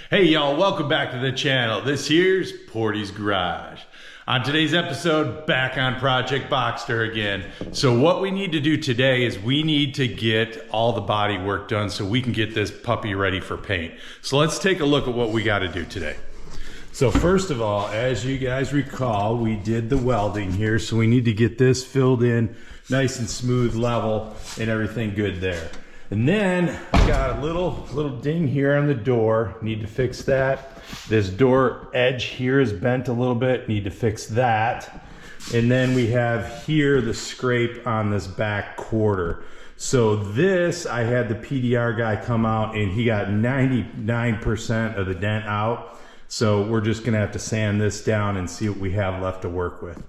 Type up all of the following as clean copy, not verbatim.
Hey y'all, welcome back to the channel. This here's Portie's Garage. On today's episode, back on Project Boxster again. So what we need to do today is we need to get all the body work done so we can get this puppy ready for paint. So let's take a look at what we got to do today. So first of all, as you guys recall, we did the welding here, so we need to get this filled in nice and smooth, level, and everything good there. And then we got a little ding here on the door. Need to fix that. This door edge here is bent a little bit. Need to fix that. And then we have here the scrape on this back quarter. So this, I had the PDR guy come out and he got 99% of the dent out. So we're just gonna have to sand this down and see what we have left to work with.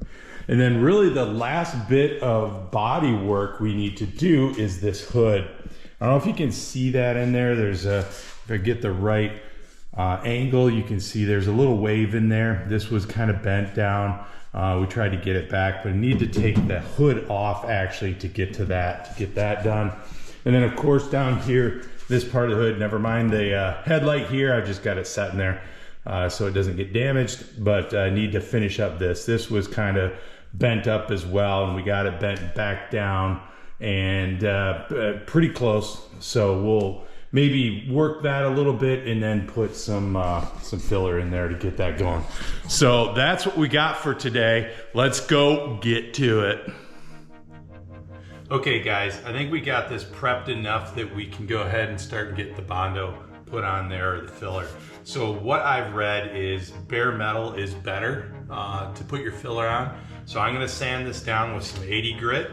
And then really the last bit of body work we need to do is this hood. I don't know if you can see that in there. There's a, if I get the right angle, you can see there's a little wave in there. This was kind of bent down. We tried to get it back, but I need to take the hood off actually to get to that, to get that done. And then of course down here, this part of the hood, never mind the headlight here, I've just got it set in there so it doesn't get damaged, but I need to finish up this. This was kind of bent up as well, and we got it bent back down and pretty close, so we'll maybe work that a little bit and then put some filler in there to get that going. So that's what we got for today. Let's go get to it. Okay guys, I think we got this prepped enough that we can go ahead and start and get the Bondo put on there, or the filler. So what I've read is bare metal is better to put your filler on. So I'm gonna sand this down with some 80 grit.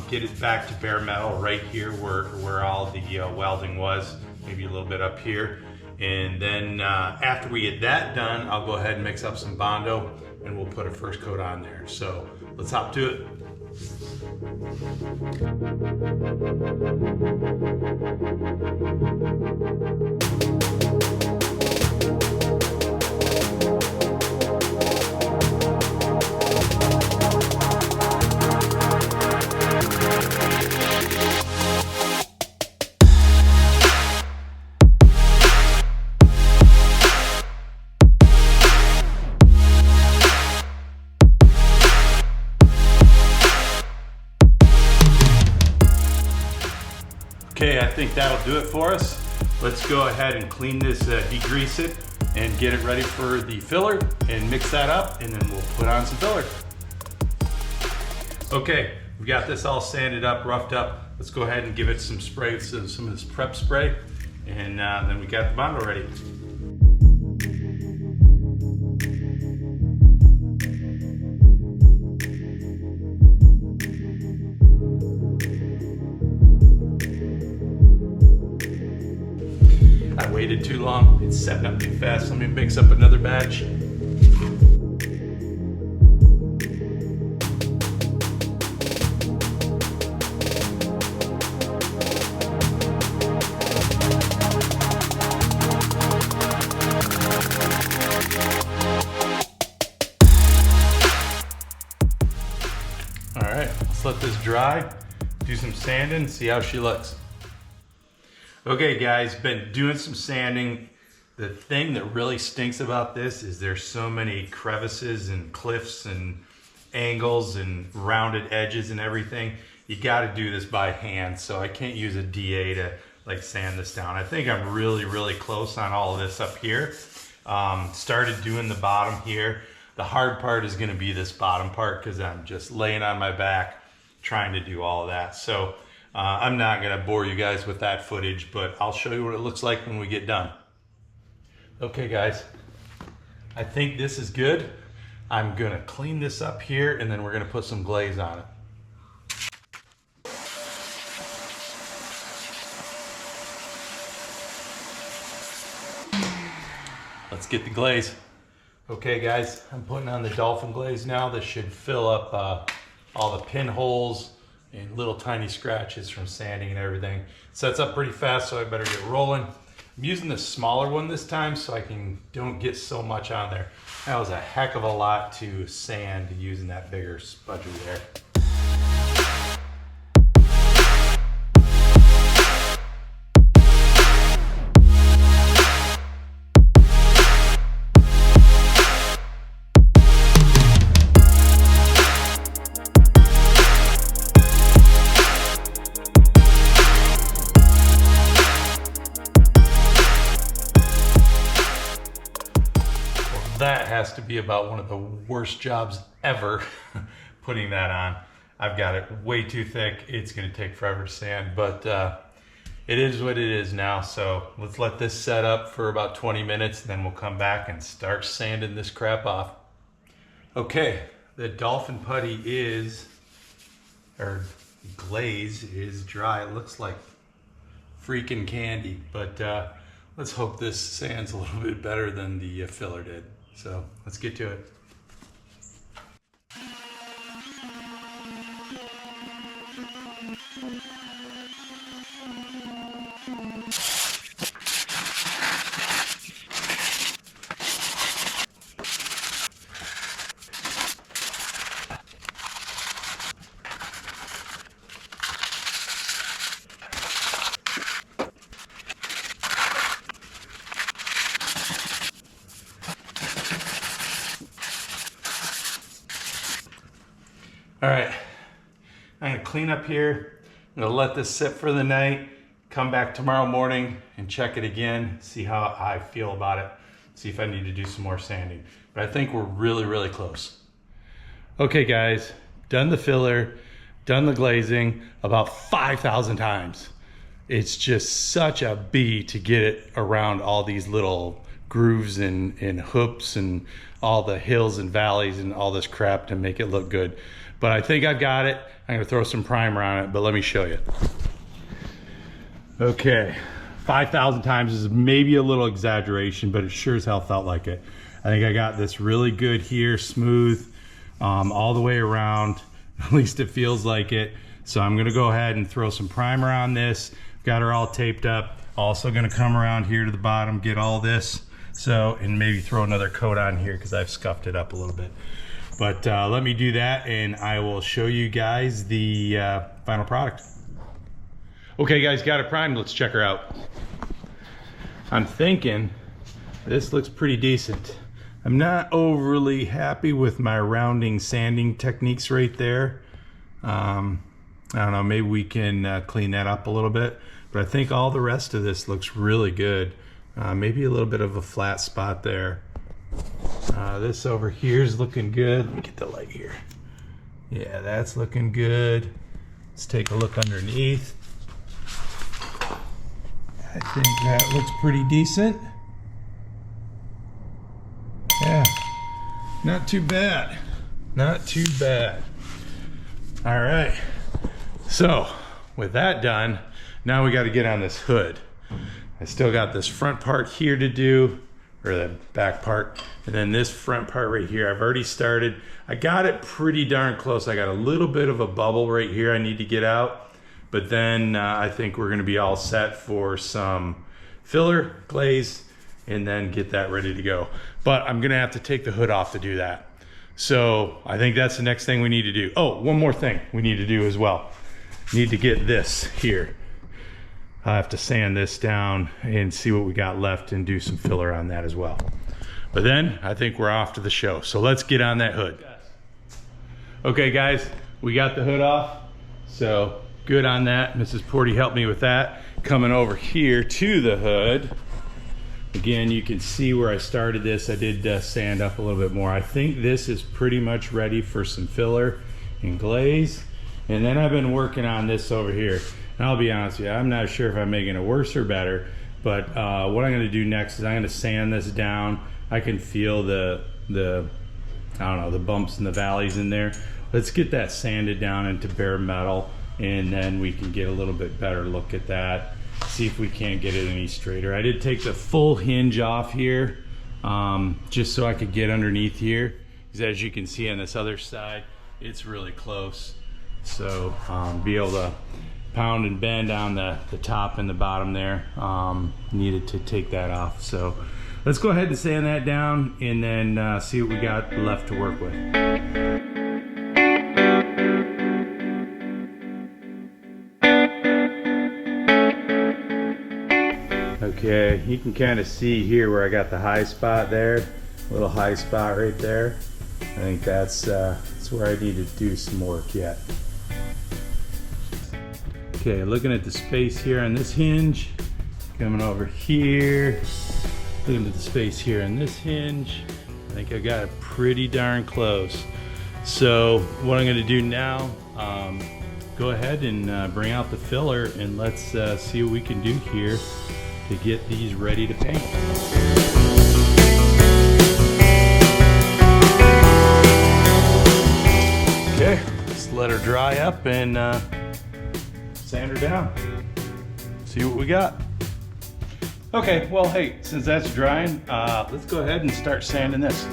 Get it back to bare metal right here where all the welding was, maybe a little bit up here. And then after we get that done, I'll go ahead and mix up some Bondo and we'll put a first coat on there. So let's hop to it. Okay, I think that'll do it for us. Let's go ahead and clean this, degrease it, and get it ready for the filler, and mix that up, and then we'll put on some filler. Okay, we got this all sanded up, roughed up. Let's go ahead and give it some spray, some of this prep spray, and then we got the Bondo ready. I waited too long, it's setting up too fast. Let me mix up another batch. All right, let's let this dry, do some sanding, see how she looks. Okay guys, been doing some sanding. The thing that really stinks about this is there's so many crevices and cliffs and angles and rounded edges and everything. You got to do this by hand, so I can't use a DA to like sand this down. I think I'm really close on all of this up here. Started doing the bottom here. The hard part is going to be this bottom part because I'm just laying on my back trying to do all of that. So I'm not gonna bore you guys with that footage, but I'll show you what it looks like when we get done. Okay guys, I think this is good. I'm gonna clean this up here and then we're gonna put some glaze on it. Let's get the glaze. Okay guys, I'm putting on the dolphin glaze now. This should fill up all the pinholes and little tiny scratches from sanding and everything. Sets up pretty fast, so I better get rolling. I'm using the smaller one this time so I don't get so much on there. That was a heck of a lot to sand using that bigger spudger there. that has to be about one of the worst jobs ever, putting that on. I've got it way too thick. It's gonna take forever to sand, but it is what it is now. So let's let this set up for about 20 minutes, then we'll come back and start sanding this crap off. Okay, the dolphin putty is, or glaze is dry. It looks like freaking candy, but let's hope this sands a little bit better than the filler did. So let's get to it. All right, I'm gonna clean up here. I'm gonna let this sit for the night, come back tomorrow morning and check it again, see how I feel about it, see if I need to do some more sanding. But I think we're really, really close. Okay guys, done the filler, done the glazing about 5,000 times. It's just such a bee to get it around all these little grooves and hoops and all the hills and valleys and all this crap to make it look good. But I think I've got it. I'm gonna throw some primer on it, but let me show you. Okay, 5,000 times is maybe a little exaggeration, but it sure as hell felt like it. I think I got this really good here, smooth, all the way around. At least it feels like it. So I'm gonna go ahead and throw some primer on this. Got her all taped up. Also gonna come around here to the bottom, get all this. So, and maybe throw another coat on here because I've scuffed it up a little bit. But let me do that and I will show you guys the final product. Okay guys, got it primed, let's check her out. I'm thinking this looks pretty decent. I'm not overly happy with my rounding sanding techniques right there. I don't know, maybe we can clean that up a little bit, but I think all the rest of this looks really good. Maybe a little bit of a flat spot there. This over here is looking good. Let me get the light here. Yeah, that's looking good. Let's take a look underneath. I think that looks pretty decent. Yeah, not too bad. Not too bad. All right, so with that done, now we got to get on this hood. I still got this front part here to do, or the back part, and then this front part right here. I've already started. I got it pretty darn close. I got a little bit of a bubble right here I need to get out, but then I think we're gonna be all set for some filler, glaze, and then get that ready to go. But I'm gonna have to take the hood off to do that. So I think that's the next thing we need to do. Oh, one more thing we need to do as well. Need to get this here. I have to sand this down and see what we got left and do some filler on that as well. But then I think we're off to the show. So let's get on that hood. Okay guys, we got the hood off. So good on that. Mrs. Portie helped me with that. Coming over here to the hood. Again, you can see where I started this. I did sand up a little bit more. I think this is pretty much ready for some filler and glaze. And then I've been working on this over here. And I'll be honest with you, I'm not sure if I'm making it worse or better, but what I'm gonna do next is I'm gonna sand this down. I can feel the I don't know, the bumps and the valleys in there. Let's get that sanded down into bare metal, and then we can get a little bit better look at that. See if we can't get it any straighter. I did take the full hinge off here, just so I could get underneath here. Because as you can see on this other side, it's really close. So be able to pound and bend on the top and the bottom there. Needed to take that off. So let's go ahead and sand that down and then see what we got left to work with. Okay, you can kind of see here where I got the high spot there, little high spot right there. I think that's where I need to do some work yet. Okay, looking at the space here on this hinge, coming over here, looking at the space here on this hinge, I think I got it pretty darn close. So what I'm gonna do now, go ahead and bring out the filler and let's see what we can do here to get these ready to paint. Okay, let's let her dry up and sand her down. See what we got. Okay, well, hey, since that's drying, let's go ahead and start sanding this.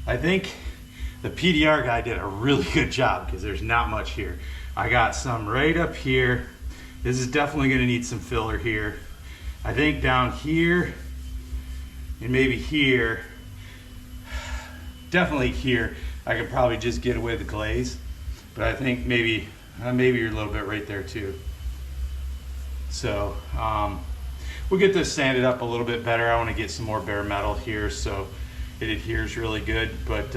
I think the PDR guy did a really good job because there's not much here. I got some right up here. This is definitely going to need some filler here. I think down here and maybe here, definitely here, I could probably just get away with the glaze. But I think maybe you're a little bit right there too. So we'll get this sanded up a little bit better. I want to get some more bare metal here so it adheres really good, but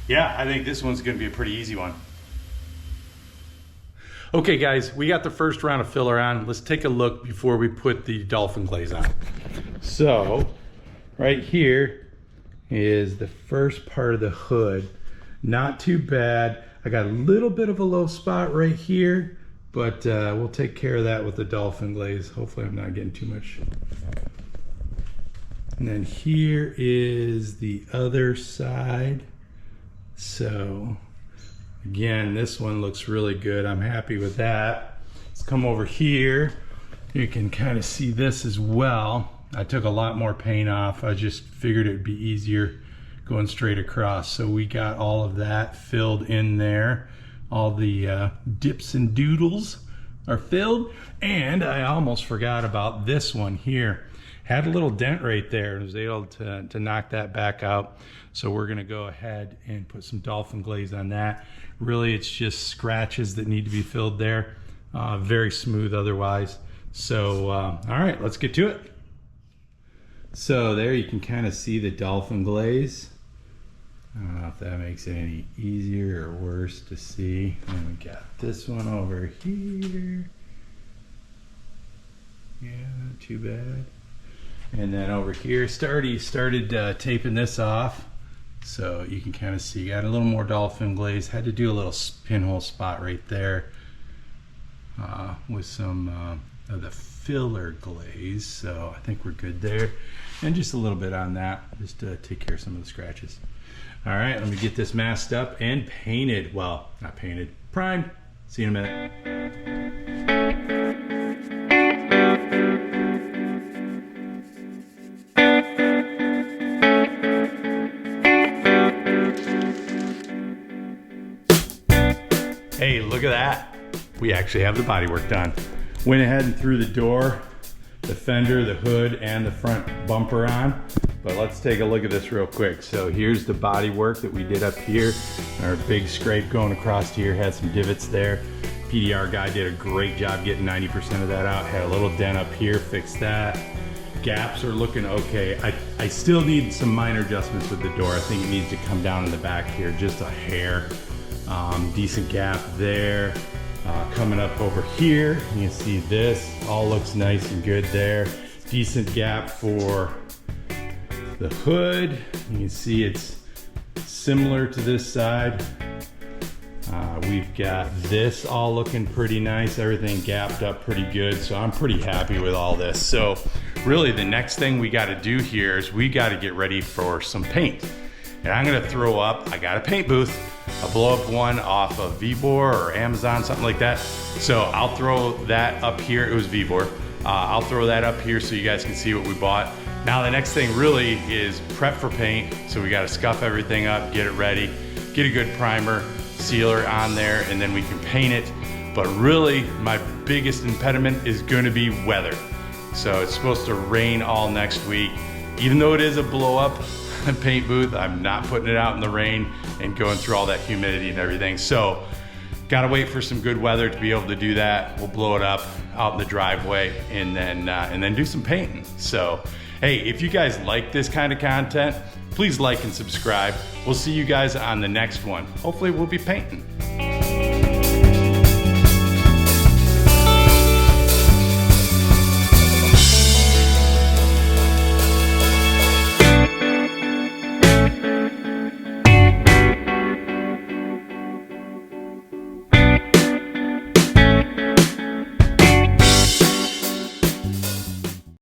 yeah, I think this one's gonna be a pretty easy one. Okay guys, we got the first round of filler on. Let's take a look before we put the dolphin glaze on. So, right here is the first part of the hood. Not too bad. I got a little bit of a low spot right here, but we'll take care of that with the dolphin glaze. Hopefully I'm not getting too much. And then here is the other side. So again, this one looks really good. I'm happy with that. Let's come over here. You can kind of see this as well. I took a lot more paint off. I just figured it would be easier going straight across. So we got all of that filled in there. All the dips and doodles are filled. And I almost forgot about this one here. Had a little dent right there and was able to knock that back out. So we're gonna go ahead and put some dolphin glaze on that. Really, it's just scratches that need to be filled there. Very smooth otherwise. So, all right, let's get to it. So there you can kind of see the dolphin glaze. I don't know if that makes it any easier or worse to see. And we got this one over here. Yeah, not too bad. And then over here, started taping this off. So you can kind of see, got a little more dolphin glaze. Had to do a little pinhole spot right there with some of the filler glaze. So I think we're good there. And just a little bit on that, just to take care of some of the scratches. All right, let me get this masked up and painted. Well, not painted, primed. See you in a minute. Hey, look at that. We actually have the bodywork done. Went ahead and threw the door, the fender, the hood, and the front bumper on. But let's take a look at this real quick. So here's the bodywork that we did up here. Our big scrape going across here had some divots there. PDR guy did a great job getting 90% of that out. Had a little dent up here, fixed that. Gaps are looking okay. I still need some minor adjustments with the door. I think it needs to come down in the back here, just a hair. Decent gap there. Coming up over here, you can see this all looks nice and good there. Decent gap for the hood. You can see it's similar to this side. We've got this all looking pretty nice. Everything gapped up pretty good. So I'm pretty happy with all this. So really the next thing we got to do here is we got to get ready for some paint. And I'm gonna throw up, I got a paint booth, a blow up one off of Vevor or Amazon, something like that. So I'll throw that up here. It was Vevor. I'll throw that up here so you guys can see what we bought. Now the next thing really is prep for paint. So we gotta scuff everything up, get it ready, get a good primer, sealer on there, and then we can paint it. But really, my biggest impediment is gonna be weather. So it's supposed to rain all next week. Even though it is a blow up paint booth, I'm not putting it out in the rain and going through all that humidity and everything. So gotta wait for some good weather to be able to do that. We'll blow it up out in the driveway and then do some painting. So, hey, if you guys like this kind of content, please like and subscribe. We'll see you guys on the next one. Hopefully we'll be painting.